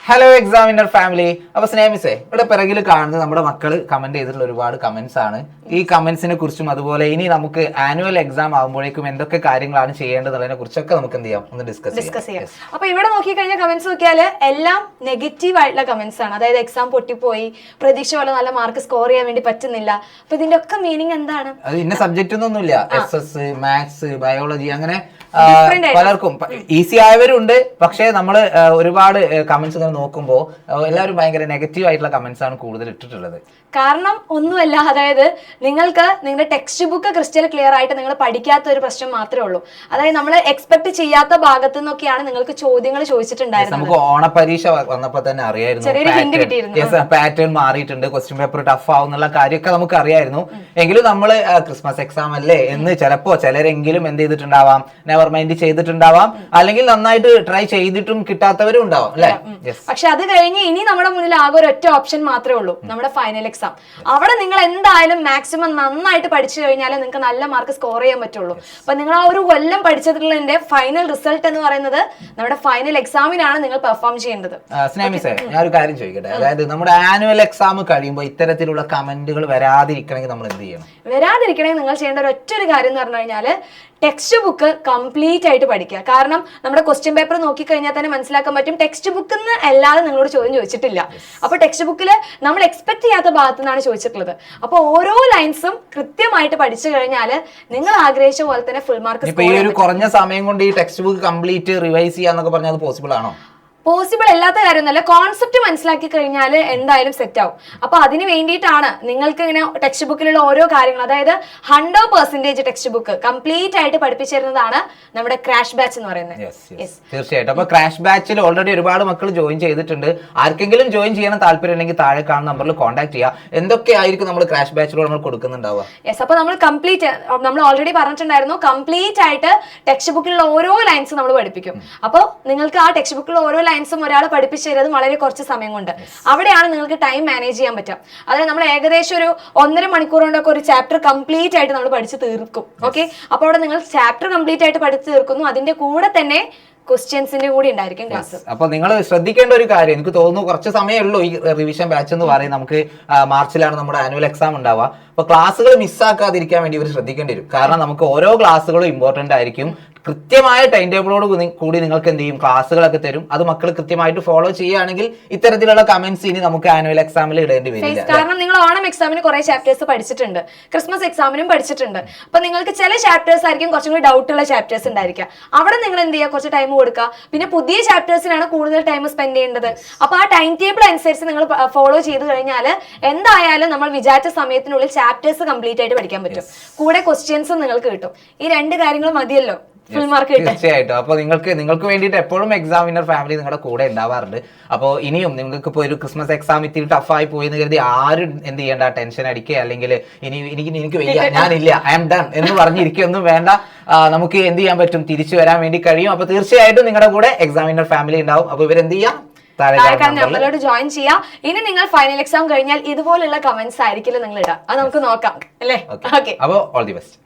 Hello examiner family. അപ്പൊ സ്നേഹിസേ, ഇവിടെ പിറകിൽ കാണുന്നത് നമ്മുടെ മക്കള് കമന്റ് ചെയ്തിട്ടുള്ള ഒരുപാട് കമന്റ്സ് ആണ്. ഈ കമന്റ്സിനെ കുറിച്ചും അതുപോലെ ഇനി നമുക്ക് ആനുവൽ എക്സാം ആകുമ്പോഴേക്കും എന്തൊക്കെ കാര്യങ്ങളാണ് ചെയ്യേണ്ടതിനെ കുറിച്ചൊക്കെ നമുക്ക് എന്ത് ചെയ്യാം, ഒന്ന് ഡിസ്കസ് ചെയ്യാം. അപ്പൊ ഇവിടെ നോക്കിക്കഴിഞ്ഞാൽ കമന്റ്സ് നോക്കിയാല് എല്ലാം നെഗറ്റീവ് ആയിട്ടുള്ള കമന്റ്സ് ആണ്. അതായത് എക്സാം പൊട്ടിപ്പോയി, പ്രതീക്ഷ പോലെ നല്ല മാർക്ക് സ്കോർ ചെയ്യാൻ വേണ്ടി പറ്റുന്നില്ല. അപ്പൊ ഇതിന്റെ ഒക്കെ മീനിങ് എന്താണ്? അത് ഇന്ന സബ്ജക്റ്റ് ഒന്നുമില്ല. SS, മാത്സ്, ബയോളജി അങ്ങനെ പലർക്കും ഈസി ആയവരുണ്ട്. പക്ഷേ നമ്മള് ഒരുപാട് കമന്റ്സ് നോക്കുമ്പോൾ എല്ലാവരും ഭയങ്കര നെഗറ്റീവ് ആയിട്ടുള്ള കമന്റ്സ് ആണ് കൂടുതൽ ഇട്ടിട്ടുള്ളത്. കാരണം ഒന്നുമല്ല, അതായത് നിങ്ങൾക്ക് നിങ്ങളുടെ ടെക്സ്റ്റ് ബുക്ക് ക്രിസ്റ്റൽ ക്ലിയർ ആയിട്ട് നിങ്ങൾ പഠിക്കാത്ത ഒരു പ്രശ്നം മാത്രമേ ഉള്ളൂ. അതായത് നമ്മൾ എക്സ്പെക്ട് ചെയ്യാത്ത ഭാഗത്തു നിന്നൊക്കെയാണ് നിങ്ങൾക്ക് ചോദ്യങ്ങൾ ചോദിച്ചിട്ടുണ്ടായിരുന്നത്. നമുക്ക് ഓണപരീക്ഷ വന്നപ്പോൾ തന്നെ അറിയായിരുന്നു പാറ്റേൺ മാറിയിട്ടുണ്ട്, ക്വസ്റ്റ്യൻ പേപ്പർ ടഫ് ആവുന്നുള്ള കാര്യമൊക്കെ നമുക്ക് അറിയായിരുന്നു. എങ്കിലും നമ്മൾ ക്രിസ്മസ് എക്സാം അല്ലേ എന്ന് ചിലപ്പോ ചിലരെങ്കിലും എന്ത് ചെയ്തിട്ടുണ്ടാവാം, നെവർ മൈൻഡ് ചെയ്തിട്ടുണ്ടാവാം, അല്ലെങ്കിൽ നന്നായിട്ട് ട്രൈ ചെയ്തിട്ടും കിട്ടാത്തവരും ഉണ്ടാവാം അല്ലെ. പക്ഷെ അത് കഴിഞ്ഞ് ഇനി നമ്മുടെ മുന്നിൽ ആകെ ഒരു ഒറ്റ ഓപ്ഷൻ മാത്രമേ ഉള്ളൂ, നമ്മുടെ ഫൈനൽ എക്സാം. അവിടെ നിങ്ങൾ എന്തായാലും മാക്സിമം നന്നായിട്ട് പഠിച്ചു കഴിഞ്ഞാലേ നിങ്ങൾക്ക് നല്ല മാർക്ക് സ്കോർ ചെയ്യാൻ പറ്റുള്ളൂ. അപ്പൊ നിങ്ങൾ ആ ഒരു കൊല്ലം പഠിച്ചതിന്റെ ഫൈനൽ റിസൾട്ട് എന്ന് പറയുന്നത് നമ്മുടെ ഫൈനൽ എക്സാമിനാണ് നിങ്ങൾ പെർഫോം ചെയ്യേണ്ടത്. സ്നേഹിസേ, ഞാൻ ഒരു കാര്യം ചോദിക്കട്ടെ. അതായത് നമ്മുടെ ആനുവൽ എക്സാം കഴിയുമ്പോൾ ഇത്തരത്തിലുള്ള കമന്റുകൾ വരാതിരിക്കണമെങ്കിൽ നമ്മൾ എന്ത് ചെയ്യണം? വരാതിരിക്കണമെങ്കിൽ നിങ്ങൾ ചെയ്യേണ്ട ഒരു ഒറ്റ കാര്യം എന്ന് പറഞ്ഞു കഴിഞ്ഞാൽ ടെക്സ്റ്റ് ബുക്ക് കംപ്ലീറ്റ് ആയിട്ട് പഠിക്കുക. കാരണം നമ്മുടെ ക്വസ്റ്റ്യൻ പേപ്പർ നോക്കിക്കഴിഞ്ഞാൽ തന്നെ മനസ്സിലാക്കാൻ പറ്റും, ടെക്സ്റ്റ് ബുക്കിൽ നിന്ന് അല്ലാതെ നിങ്ങളോട് ചോദ്യം ചോദിച്ചിട്ടില്ല. അപ്പൊ ടെക്സ്റ്റ് ബുക്കിൽ നമ്മൾ എക്സ്പെക്ട് ചെയ്യാത്ത ഭാഗത്തു നിന്നാണ് ചോദിച്ചിട്ടുള്ളത്. അപ്പൊ ഓരോ ലൈൻസും കൃത്യമായിട്ട് പഠിച്ചു കഴിഞ്ഞാൽ നിങ്ങൾ ആഗ്രഹിച്ച പോലെ തന്നെ ഫുൾ മാർക്ക്. ഈ ഒരു കുറഞ്ഞ സമയം കൊണ്ട് ഈ ടെക്സ്റ്റ് ബുക്ക് കംപ്ലീറ്റ് റിവൈസ് ചെയ്യാന്നൊക്കെ പറഞ്ഞാൽ പോസിബിൾ ആണോ? പോസിബിൾ അല്ലാത്ത കാര്യമൊന്നുമല്ല. കോൺസെപ്റ്റ് മനസ്സിലാക്കി കഴിഞ്ഞാൽ എന്തായാലും സെറ്റ് ആവും. അപ്പൊ അതിന് വേണ്ടിയിട്ടാണ് നിങ്ങൾക്ക് ഇങ്ങനെ ടെക്സ്റ്റ് ബുക്കിലുള്ള ഓരോ കാര്യങ്ങൾ, അതായത് 100% ടെക്സ്റ്റ് ബുക്ക് കംപ്ലീറ്റ് ആയിട്ട് പഠിപ്പിച്ചു തരുന്നതാണ് നമ്മുടെ ക്രാഷ് ബാച്ച് എന്ന് പറയുന്നത്. തീർച്ചയായിട്ടും. അപ്പൊ ക്രാഷ് ബാച്ചിൽ ഓൾറെഡി ഒരുപാട് മക്കൾ ജോയിൻ ചെയ്തിട്ടുണ്ട്. ആർക്കെങ്കിലും ജോയിൻ ചെയ്യണം താല്പര്യം ഉണ്ടെങ്കിൽ താഴെ കാണുന്ന നമ്പറിൽ കോൺടാക്ട് ചെയ്യുക. എന്തൊക്കെയായിരിക്കും നമ്മൾ ക്രാഷ് ബാച്ചിലൂടെ നമ്മൾ കൊടുക്കുന്നുണ്ടാവുക? അപ്പൊ നമ്മൾ ഓൾറെഡി പറഞ്ഞിട്ടുണ്ടായിരുന്നു, കംപ്ലീറ്റ് ആയിട്ട് ടെക്സ്റ്റ് ബുക്കിലുള്ള ഓരോ ലൈൻസ് നമ്മൾ പഠിപ്പിക്കും. അപ്പോൾ നിങ്ങൾക്ക് ആ ടെക്സ്റ്റ് ബുക്കിലുള്ള ഓരോ ലൈൻസും ഒരാൾ പഠിപ്പിച്ചു തരുന്നത് വളരെ കുറച്ച് സമയം കൊണ്ട്. അവിടെയാണ് നിങ്ങൾക്ക് ടൈം മാനേജ് ചെയ്യാൻ പറ്റുക. അതായത് നമ്മൾ ഏകദേശം ഒരു 1.5 മണിക്കൂർ കൊണ്ടൊക്കെ ഒരു ചാപ്റ്റർ കംപ്ലീറ്റ് ആയിട്ട് നമ്മൾ പഠിച്ചു തീർക്കും. ഓക്കെ, അപ്പോൾ അവിടെ നിങ്ങൾ ചാപ്റ്റർ കംപ്ലീറ്റ് ആയിട്ട് പഠിച്ചു തീർക്കുന്നു, അതിന്റെ കൂടെ തന്നെ ക്വസ്റ്റ്യൻസിന്റെ കൂടി ഉണ്ടായിരിക്കും ക്ലാസ്. അപ്പൊ നിങ്ങൾ ശ്രദ്ധിക്കേണ്ട ഒരു കാര്യം, എനിക്ക് തോന്നുന്നു കുറച്ച് സമയമുള്ളൂ ഈ റിവിഷൻ ബാച്ച് എന്ന് പറയും. നമുക്ക് മാർച്ചിലാണ് നമ്മുടെ ആനുവൽ എക്സാം ഉണ്ടാവുക. അപ്പൊ ക്ലാസ്സുകൾ മിസ്സാക്കാതിരിക്കാൻ വേണ്ടി ഇവർ ശ്രദ്ധിക്കേണ്ടി വരും. കാരണം നമുക്ക് ഓരോ ക്ലാസ്സുകളും ഇമ്പോർട്ടന്റ് ആയിരിക്കും. കൃത്യമായ ടൈം ടേബിളോട് കൂടി നിങ്ങൾക്ക് എന്ത് ചെയ്യും, ക്ലാസ്സുകളൊക്കെ തരും. അത് മക്കൾ കൃത്യമായിട്ട് ഫോളോ ചെയ്യുകയാണെങ്കിൽ ഇത്തരത്തിലുള്ള കമന്റ്സ് ഇനി നമുക്ക് ആനുവൽ എക്സാമിൽ ഇടേണ്ടി വരില്ല. കാരണം നിങ്ങൾ ഓണം എക്സാമിന് കുറെ ചാപ്റ്റേഴ്സ് പഠിച്ചിട്ടുണ്ട്, ക്രിസ്മസ് എക്സാമിനും പഠിച്ചിട്ടുണ്ട്. അപ്പൊ നിങ്ങൾക്ക് ചില ചാപ്റ്റേഴ്സ് ആയിരിക്കും കുറച്ചും കൂടി ഡൗട്ട് ഉള്ള ചാപ്റ്റേഴ്സ് ഉണ്ടായിരിക്കാം. അവിടെ നിങ്ങൾ എന്ത് ചെയ്യുക, കുറച്ച് ടൈം കൊടുക്കുക. പിന്നെ പുതിയ ചാപ്റ്റേഴ്സിനാണ് കൂടുതൽ ടൈം സ്പെൻഡ് ചെയ്യേണ്ടത്. അപ്പൊ ആ ടൈം ടേബിൾ അനുസരിച്ച് നിങ്ങൾ ഫോളോ ചെയ്ത് കഴിഞ്ഞാൽ എന്തായാലും നമ്മൾ വിചാരിച്ച സമയത്തിനുള്ളിൽ ചാപ്റ്റേഴ്സ് കംപ്ലീറ്റ് ആയിട്ട് പഠിക്കാൻ പറ്റും. കൂടെ ക്വസ്റ്റ്യൻസും നിങ്ങൾക്ക് കിട്ടും. ഈ 2 കാര്യങ്ങൾ മതിയല്ലോ ഫുൾ മാർക്ക് കിട്ടാൻ. തീർച്ചയായിട്ടും. അപ്പൊ നിങ്ങൾക്ക് വേണ്ടിയിട്ട് എപ്പോഴും എക്സാമിനർ ഫാമിലി നിങ്ങളുടെ കൂടെ ഉണ്ടാവാറുണ്ട്. അപ്പോൾ ഇനിയും നിങ്ങൾക്ക് ഇപ്പോൾ ഒരു ക്രിസ്മസ് എക്സാം ഇത്തിരി ടഫായി പോയി എന്ന് കരുതി ആരും എന്ത് ചെയ്യേണ്ട, ടെൻഷൻ അടിക്കുക അല്ലെങ്കിൽ എനിക്ക് വയ്യ, ഞാനില്ല, ഐ ആം ഡൺ എന്ന് പറഞ്ഞിരിക്കൊന്നും വേണ്ട. നമുക്ക് എന്ത് ചെയ്യാൻ പറ്റും, തിരിച്ചു വരാൻ വേണ്ടി കഴിയും. അപ്പൊ തീർച്ചയായിട്ടും നിങ്ങളുടെ കൂടെ എക്സാമിനർ ഫാമിലി ഉണ്ടാവും. അപ്പൊ ഇവരെന്ത് ചെയ്യാം, നമ്മളോട് ജോയിൻ ചെയ്യാം. ഇനി നിങ്ങൾ ഫൈനൽ എക്സാം കഴിഞ്ഞാൽ ഇതുപോലുള്ള കമന്റ്സ് ആയിരിക്കില്ല നിങ്ങൾ ഇടാം. അത് നമുക്ക് നോക്കാം അല്ലേ. ഓക്കെ, അപ്പോൾ ഓൾ ദി ബെസ്റ്റ്.